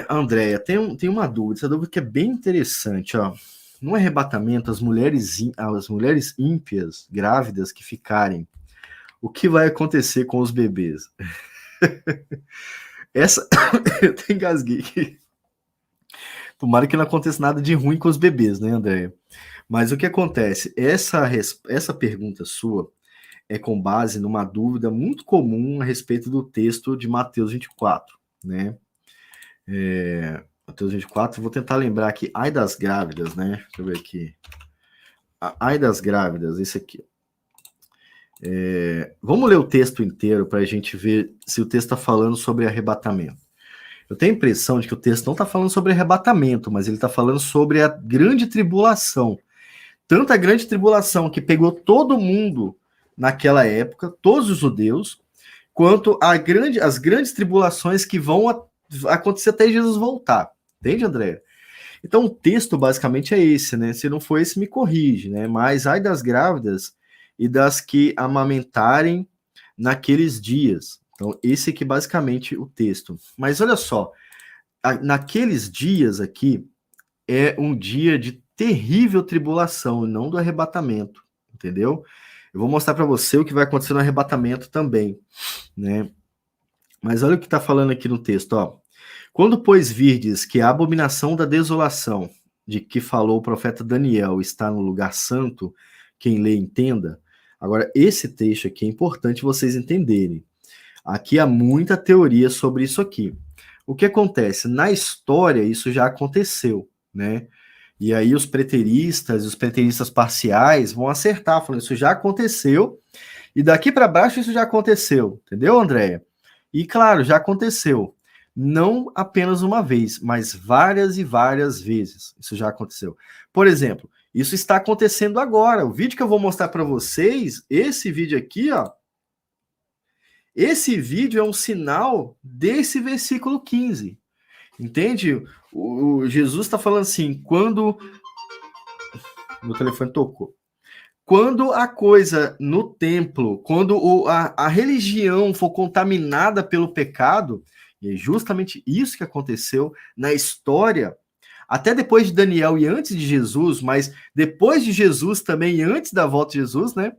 Andréia, tem uma dúvida, essa dúvida que é bem interessante, ó. No arrebatamento, as mulheres ímpias, grávidas que ficarem, o que vai acontecer com os bebês? Essa. Eu até engasguei aqui. Tomara que não aconteça nada de ruim com os bebês, né, Andréia? Mas o que acontece? Essa pergunta sua é com base numa dúvida muito comum a respeito do texto de Mateus 24, né? Mateus 24, vou tentar lembrar aqui, ai das grávidas, né? Deixa eu ver aqui. Ai das grávidas, esse aqui. Vamos ler o texto inteiro para a gente ver se o texto está falando sobre arrebatamento. Eu tenho a impressão de que o texto não está falando sobre arrebatamento, mas ele está falando sobre a grande tribulação. Tanto a grande tribulação que pegou todo mundo naquela época, todos os judeus, quanto as grandes tribulações que vão acontecer até Jesus voltar. Entende, André? Então o texto basicamente é esse, né? Se não for esse, me corrige, né? Mas ai das grávidas e das que amamentarem naqueles dias. Então, esse aqui basicamente o texto. Mas olha só, naqueles dias aqui é um dia de terrível tribulação, não do arrebatamento, entendeu? Eu vou mostrar para você o que vai acontecer no arrebatamento também, né? Mas olha o que está falando aqui no texto, ó. Quando, pois, virdes que a abominação da desolação, de que falou o profeta Daniel, está no lugar santo, quem lê entenda. Agora, esse trecho aqui é importante vocês entenderem. Aqui há muita teoria sobre isso aqui. O que acontece? Na história, isso já aconteceu, né? E aí os preteristas, os preteristas parciais vão acertar, falando isso já aconteceu, e daqui para baixo isso já aconteceu, entendeu, Andréia? E claro, já aconteceu. Não apenas uma vez, mas várias e várias vezes. Isso já aconteceu. Por exemplo, isso está acontecendo agora. O vídeo que eu vou mostrar para vocês, esse vídeo aqui, ó. Esse vídeo é um sinal desse versículo 15. Entende? O Jesus está falando assim, quando. Meu telefone tocou. Quando a coisa no templo, quando a religião for contaminada pelo pecado, e é justamente isso que aconteceu na história, até depois de Daniel e antes de Jesus, mas depois de Jesus também e antes da volta de Jesus, né?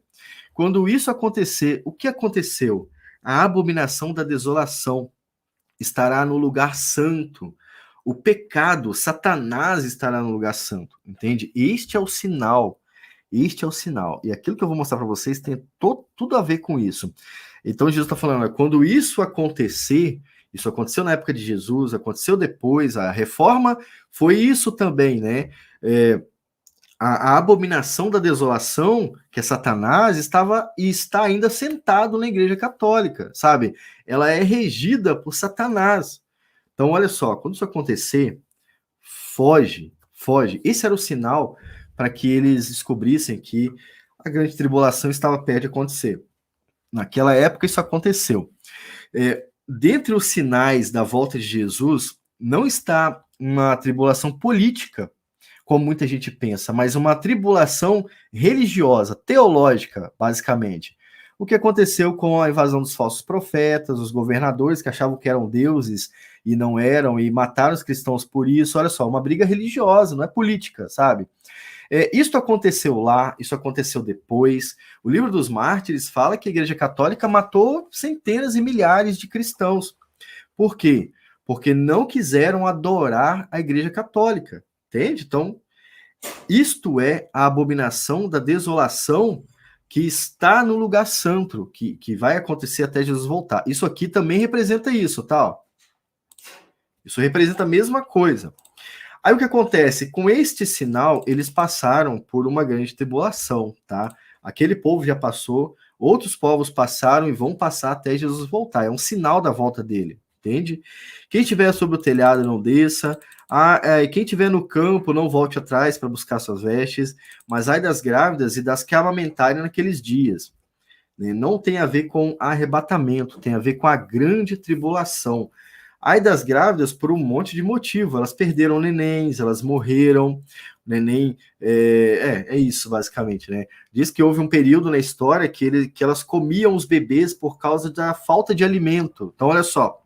Quando isso acontecer, o que aconteceu? A abominação da desolação estará no lugar santo. O pecado, Satanás estará no lugar santo, entende? Este é o sinal. Este é o sinal. E aquilo que eu vou mostrar para vocês tem tudo a ver com isso. Então Jesus está falando, quando isso acontecer, isso aconteceu na época de Jesus, aconteceu depois, a reforma foi isso também, né? A abominação da desolação, que é Satanás, estava e está ainda sentado na Igreja Católica, sabe? Ela é regida por Satanás. Então, olha só, quando isso acontecer, foge, foge. Esse era o sinal para que eles descobrissem que a grande tribulação estava perto de acontecer. Naquela época, isso aconteceu. Dentre os sinais da volta de Jesus, não está uma tribulação política, como muita gente pensa, mas uma tribulação religiosa, teológica, basicamente. O que aconteceu com a invasão dos falsos profetas, os governadores que achavam que eram deuses e não eram, e mataram os cristãos por isso. Olha só, uma briga religiosa, não é política, sabe? Isso aconteceu lá, isso aconteceu depois. O livro dos Mártires fala que a Igreja Católica matou centenas e milhares de cristãos. Por quê? Porque não quiseram adorar a Igreja Católica, entende? Então, isto é a abominação da desolação que está no lugar santo, que vai acontecer até Jesus voltar. Isso aqui também representa isso, tá? Isso representa a mesma coisa. Aí o que acontece? Com este sinal, eles passaram por uma grande tribulação, tá? Aquele povo já passou, outros povos passaram e vão passar até Jesus voltar. É um sinal da volta dele, entende? Quem estiver sobre o telhado, não desça. Quem estiver no campo, não volte atrás para buscar suas vestes. Mas ai das grávidas e das que amamentarem naqueles dias. Não tem a ver com arrebatamento, tem a ver com a grande tribulação. Ai das grávidas por um monte de motivo. Elas perderam nenéns, elas morreram. Neném. É isso, basicamente, né? Diz que houve um período na história que elas comiam os bebês por causa da falta de alimento. Então, olha só.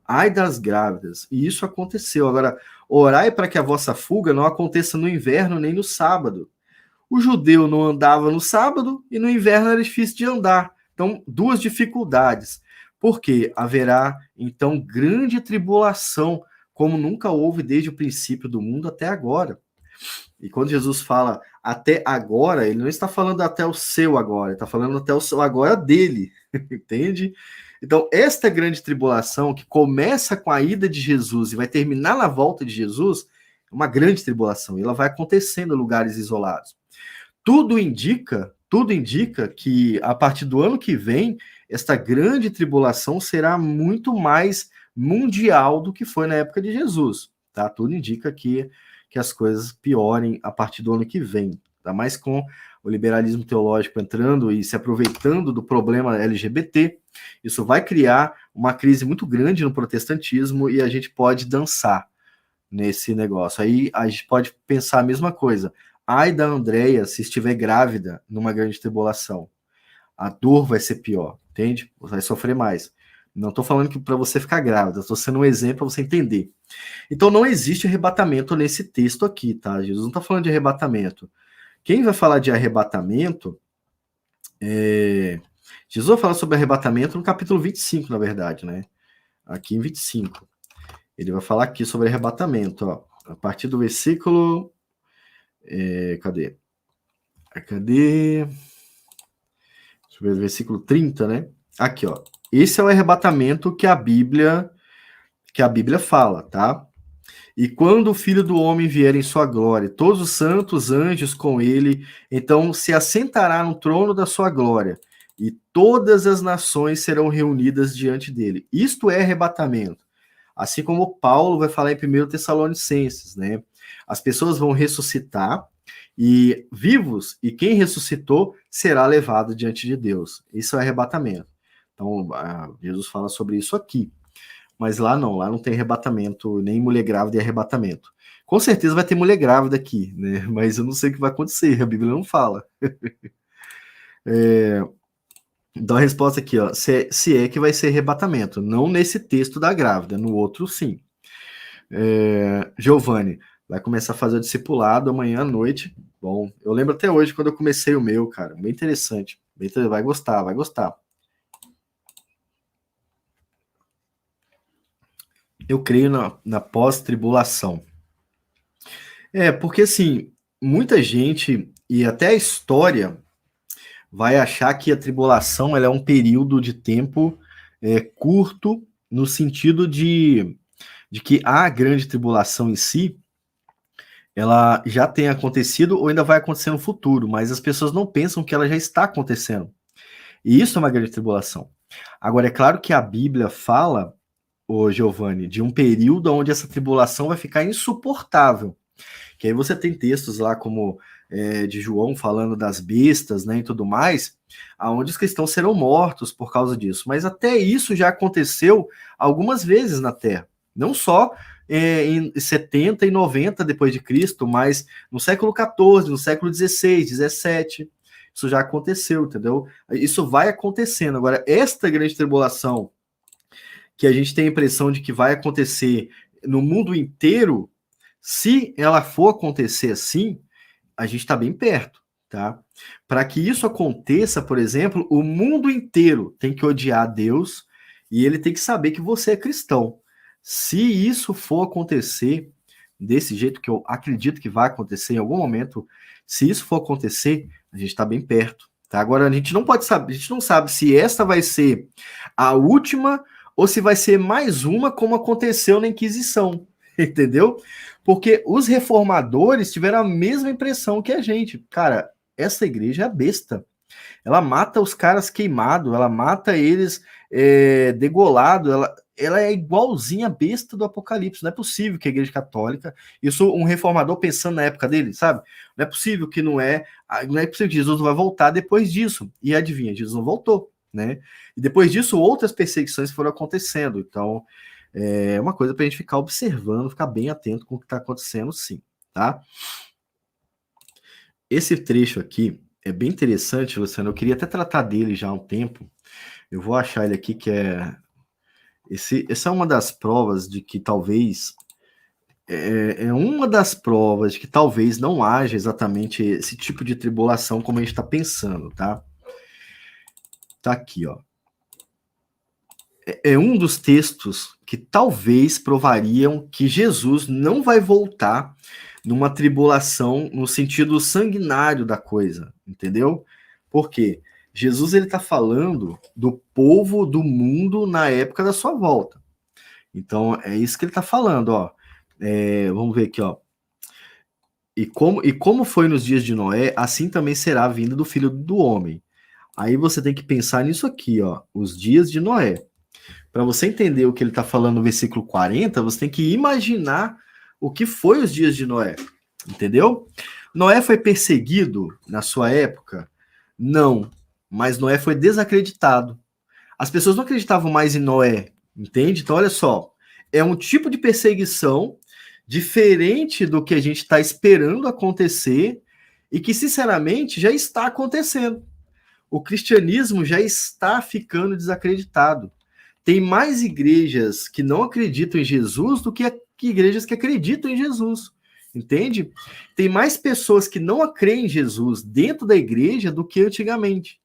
Ai das grávidas. E isso aconteceu. Agora, orai para que a vossa fuga não aconteça no inverno nem no sábado. O judeu não andava no sábado e no inverno era difícil de andar. Então, duas dificuldades. Porque haverá, então, grande tribulação, como nunca houve desde o princípio do mundo até agora. E quando Jesus fala até agora, ele não está falando até o seu agora, ele está falando até o seu agora dele, entende? Então, esta grande tribulação, que começa com a ida de Jesus e vai terminar na volta de Jesus, é uma grande tribulação, e ela vai acontecendo em lugares isolados. Tudo indica que a partir do ano que vem, esta grande tribulação será muito mais mundial do que foi na época de Jesus, tá? Tudo indica que as coisas piorem a partir do ano que vem, ainda mais com o liberalismo teológico entrando e se aproveitando do problema LGBT. Isso vai criar uma crise muito grande no protestantismo e a gente pode dançar nesse negócio. Aí a gente pode pensar a mesma coisa. Ai da Andréia se estiver grávida numa grande tribulação. A dor vai ser pior, entende? Você vai sofrer mais. Não estou falando que para você ficar grávida, estou sendo um exemplo para você entender. Então não existe arrebatamento nesse texto aqui, tá? Jesus não está falando de arrebatamento. Quem vai falar de arrebatamento Jesus vai falar sobre arrebatamento no capítulo 25, na verdade, né? Aqui em 25. Ele vai falar aqui sobre arrebatamento, ó. A partir do versículo. Cadê? Cadê? Deixa eu ver, versículo 30, né? Aqui, ó. Esse é o arrebatamento que a Bíblia fala, tá? E quando o Filho do Homem vier em sua glória, todos os santos anjos com ele, então se assentará no trono da sua glória, e todas as nações serão reunidas diante dele. Isto é arrebatamento. Assim como Paulo vai falar em 1 Tessalonicenses, né? As pessoas vão ressuscitar e vivos, e quem ressuscitou será levado diante de Deus. Isso é arrebatamento. Então, Jesus fala sobre isso aqui. Mas lá não tem arrebatamento, nem mulher grávida e arrebatamento. Com certeza vai ter mulher grávida aqui, né? Mas eu não sei o que vai acontecer, a Bíblia não fala. Dá a resposta aqui, ó. Se é que vai ser arrebatamento, não nesse texto da grávida, no outro sim. Giovanni, vai começar a fazer o discipulado amanhã à noite. Bom, eu lembro até hoje quando eu comecei o meu, cara. Bem interessante. Vai gostar, vai gostar. Eu creio na pós-tribulação. Porque assim, muita gente, e até a história, vai achar que a tribulação ela é um período de tempo curto, no sentido de que a grande tribulação em si, ela já tem acontecido ou ainda vai acontecer no futuro, mas as pessoas não pensam que ela já está acontecendo. E isso é uma grande tribulação. Agora, é claro que a Bíblia fala, ô Giovanni, de um período onde essa tribulação vai ficar insuportável. Que aí você tem textos lá como de João falando das bestas, né, e tudo mais, aonde os cristãos serão mortos por causa disso. Mas até isso já aconteceu algumas vezes na Terra. Não só em 70 e 90 depois de Cristo, mas no século 14, no século 16, 17, isso já aconteceu, entendeu? Isso vai acontecendo. Agora, esta grande tribulação, que a gente tem a impressão de que vai acontecer no mundo inteiro, se ela for acontecer assim, a gente está bem perto, tá? Para que isso aconteça, por exemplo, o mundo inteiro tem que odiar Deus e ele tem que saber que você é cristão. Se isso for acontecer desse jeito que eu acredito que vai acontecer em algum momento, se isso for acontecer, a gente está bem perto, tá? Agora a gente não pode saber, a gente não sabe se esta vai ser a última ou se vai ser mais uma, como aconteceu na Inquisição, entendeu? Porque os reformadores tiveram a mesma impressão que a gente. Cara, essa igreja é besta. Ela mata os caras queimados, ela mata eles degolado, ela é igualzinha a besta do Apocalipse. Não é possível que a igreja católica, isso um reformador pensando na época dele, sabe? Não é possível que não é possível que Jesus não vai voltar depois disso. E adivinha, Jesus não voltou, né? E depois disso, outras perseguições foram acontecendo. Então, é uma coisa para a gente ficar observando, ficar bem atento com o que está acontecendo, sim, tá? Esse trecho aqui é bem interessante, Luciano. Eu queria até tratar dele já há um tempo. Eu vou achar ele aqui, que é Essa é uma das provas de que talvez uma das provas de que talvez não haja exatamente esse tipo de tribulação como a gente está pensando, tá? Tá aqui, ó. É um dos textos que talvez provariam que Jesus não vai voltar numa tribulação no sentido sanguinário da coisa, entendeu? Por quê? Jesus ele está falando do povo do mundo na época da sua volta. Então é isso que ele está falando, ó. Vamos ver aqui, ó. E como foi nos dias de Noé, assim também será a vinda do Filho do Homem. Aí você tem que pensar nisso aqui, ó. Os dias de Noé. Para você entender o que ele está falando no versículo 40, você tem que imaginar o que foi os dias de Noé. Entendeu? Noé foi perseguido na sua época? Não. Mas Noé foi desacreditado. As pessoas não acreditavam mais em Noé. Entende? Então, olha só. É um tipo de perseguição diferente do que a gente está esperando acontecer e que, sinceramente, já está acontecendo. O cristianismo já está ficando desacreditado. Tem mais igrejas que não acreditam em Jesus do que igrejas que acreditam em Jesus. Entende? Tem mais pessoas que não creem em Jesus dentro da igreja do que antigamente.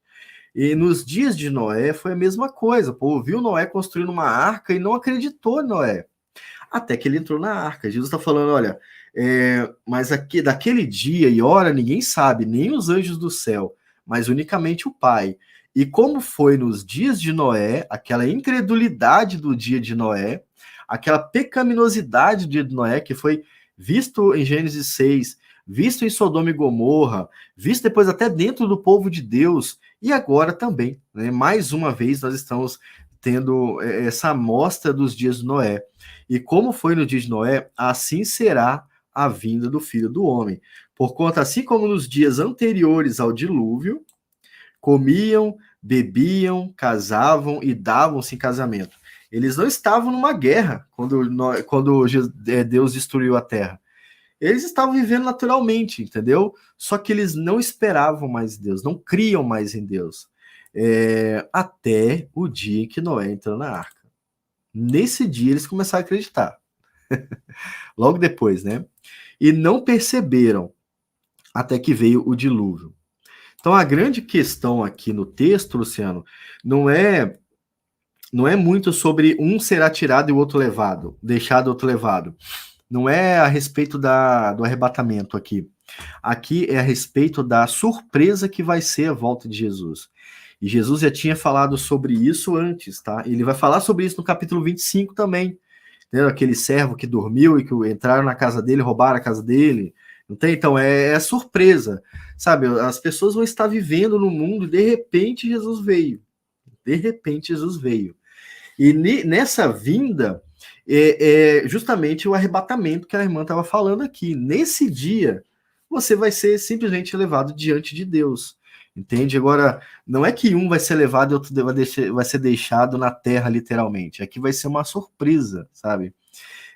E nos dias de Noé foi a mesma coisa. O povo viu Noé construindo uma arca e não acreditou em Noé. Até que ele entrou na arca. Jesus está falando, olha, mas aqui, daquele dia e hora ninguém sabe, nem os anjos do céu, mas unicamente o Pai. E como foi nos dias de Noé, aquela incredulidade do dia de Noé, aquela pecaminosidade do dia de Noé, que foi visto em Gênesis 6, visto em Sodoma e Gomorra, visto depois até dentro do povo de Deus, e agora também, né? Mais uma vez nós estamos tendo essa amostra dos dias de Noé. E como foi no dia de Noé, assim será a vinda do Filho do Homem. Porquanto, assim como nos dias anteriores ao dilúvio, comiam, bebiam, casavam e davam-se em casamento. Eles não estavam numa guerra quando Deus destruiu a terra. Eles estavam vivendo naturalmente, entendeu? Só que eles não esperavam mais Deus, não criam mais em Deus. Até o dia que Noé entrou na arca. Nesse dia eles começaram a acreditar. Logo depois, né? E não perceberam até que veio o dilúvio. Então a grande questão aqui no texto, Luciano, não é muito sobre um será tirado e o outro levado, deixado e outro levado. Não é a respeito do arrebatamento aqui. Aqui é a respeito da surpresa que vai ser a volta de Jesus. E Jesus já tinha falado sobre isso antes, tá? Ele vai falar sobre isso no capítulo 25 também. Entendeu? Aquele servo que dormiu e que entraram na casa dele, roubaram a casa dele. Não tem? Então, é surpresa. Sabe, as pessoas vão estar vivendo no mundo e de repente Jesus veio. De repente Jesus veio. E nessa vinda, justamente o arrebatamento que a irmã estava falando aqui. Nesse dia, você vai ser simplesmente levado diante de Deus. Entende? Agora, não é que um vai ser levado e outro vai ser deixado na terra, literalmente. Aqui vai ser uma surpresa, sabe?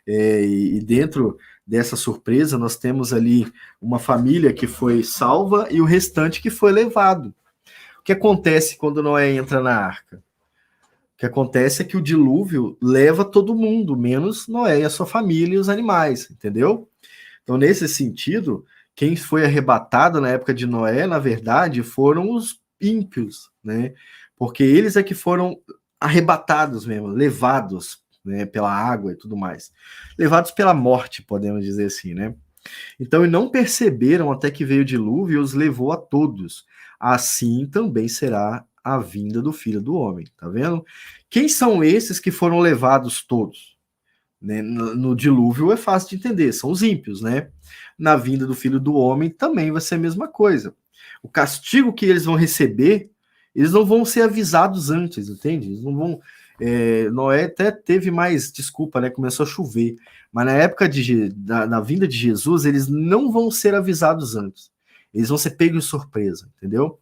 E dentro dessa surpresa, nós temos ali uma família que foi salva e o restante que foi levado. O que acontece quando Noé entra na arca? O que acontece é que o dilúvio leva todo mundo, menos Noé e a sua família e os animais, entendeu? Então, nesse sentido, quem foi arrebatado na época de Noé, na verdade, foram os ímpios, né? Porque eles é que foram arrebatados mesmo, levados, né, pela água e tudo mais. Levados pela morte, podemos dizer assim, né? Então, e não perceberam até que veio o dilúvio e os levou a todos. Assim também será a vinda do Filho do Homem, tá vendo? Quem são esses que foram levados todos? Né? No dilúvio é fácil de entender, são os ímpios, né? Na vinda do Filho do Homem também vai ser a mesma coisa. O castigo que eles vão receber, eles não vão ser avisados antes, entende? Eles não vão. Noé até teve mais desculpa, né? Começou a chover, mas na época na vinda de Jesus, eles não vão ser avisados antes. Eles vão ser pegos de surpresa, entendeu?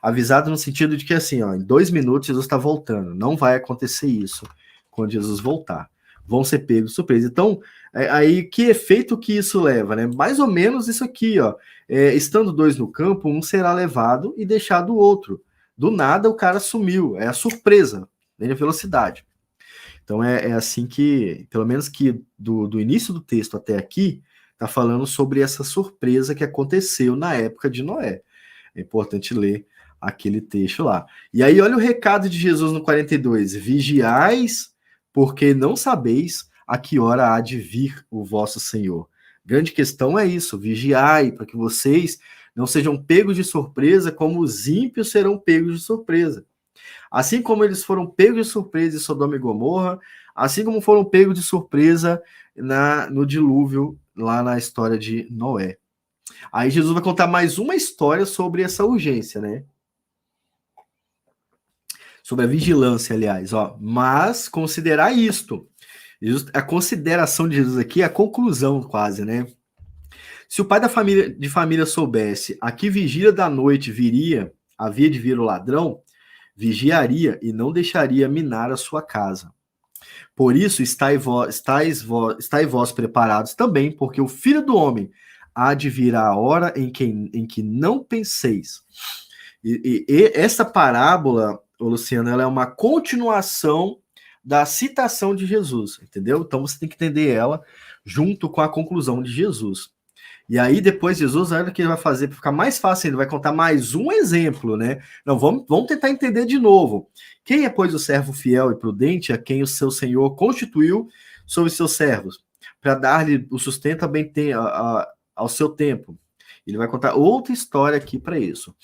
Avisado no sentido de que assim, ó, em 2 minutos Jesus está voltando. Não vai acontecer isso quando Jesus voltar. Vão ser pegos de surpresa. Então, aí que efeito que isso leva, né? Mais ou menos isso aqui, ó. Estando 2 no campo, um será levado e deixado o outro. Do nada o cara sumiu. É a surpresa, né? A velocidade. Então é assim que, pelo menos que do início do texto até aqui, está falando sobre essa surpresa que aconteceu na época de Noé. É importante ler aquele texto lá. E aí, olha o recado de Jesus no 42. Vigiais, porque não sabeis a que hora há de vir o vosso Senhor. Grande questão é isso, vigiai, para que vocês não sejam pegos de surpresa, como os ímpios serão pegos de surpresa. Assim como eles foram pegos de surpresa em Sodoma e Gomorra, assim como foram pegos de surpresa no dilúvio, lá na história de Noé. Aí Jesus vai contar mais uma história sobre essa urgência, né? Sobre a vigilância, aliás, ó. Mas considerar isto. A consideração de Jesus aqui é a conclusão, quase, né? Se o pai de família soubesse a que vigília da noite havia de vir o ladrão, vigiaria e não deixaria minar a sua casa. Por isso, estáis vós preparados também, porque o Filho do Homem há de vir a hora em que não penseis. E essa parábola, Luciano, ela é uma continuação da citação de Jesus, entendeu? Então você tem que entender ela junto com a conclusão de Jesus. E aí depois Jesus, olha o que ele vai fazer para ficar mais fácil, ele vai contar mais um exemplo, né? Não, vamos tentar entender de novo. Quem é, pois, o servo fiel e prudente a quem o seu senhor constituiu sobre seus servos, para dar-lhe o sustento ao seu tempo? Ele vai contar outra história aqui para isso.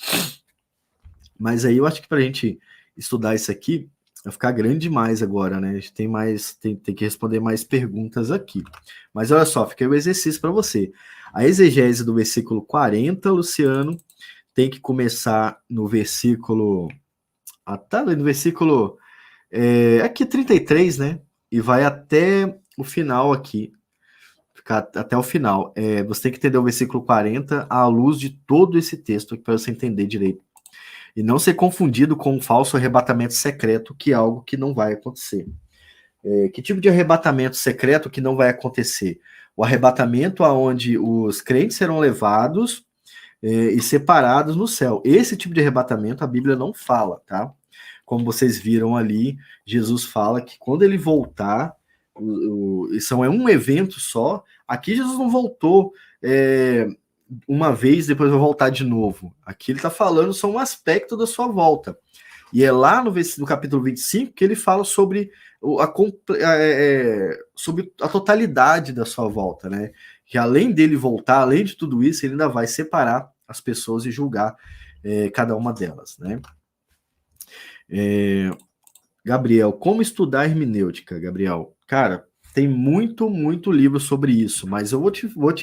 Mas aí eu acho que para a gente estudar isso aqui, vai ficar grande demais agora, né? A gente tem que responder mais perguntas aqui. Mas olha só, fica aí o exercício para você. A exegese do versículo 40, Luciano, tem que começar no versículo. Tá no versículo. Aqui 33, né? E vai até o final aqui. Ficar até o final. Você tem que entender o versículo 40 à luz de todo esse texto, para você entender direito. E não ser confundido com um falso arrebatamento secreto, que é algo que não vai acontecer. Que tipo de arrebatamento secreto que não vai acontecer? O arrebatamento aonde os crentes serão levados e separados no céu. Esse tipo de arrebatamento a Bíblia não fala, tá? Como vocês viram ali, Jesus fala que quando ele voltar, isso é um evento só. Aqui Jesus não voltou uma vez, depois vai voltar de novo. Aqui ele está falando só um aspecto da sua volta. E é lá no capítulo 25 que ele fala sobre sobre a totalidade da sua volta, né? Que além dele voltar, além de tudo isso, ele ainda vai separar as pessoas e julgar cada uma delas, né? Gabriel, como estudar hermenêutica, Gabriel? Cara, tem muito livro sobre isso, mas eu vou te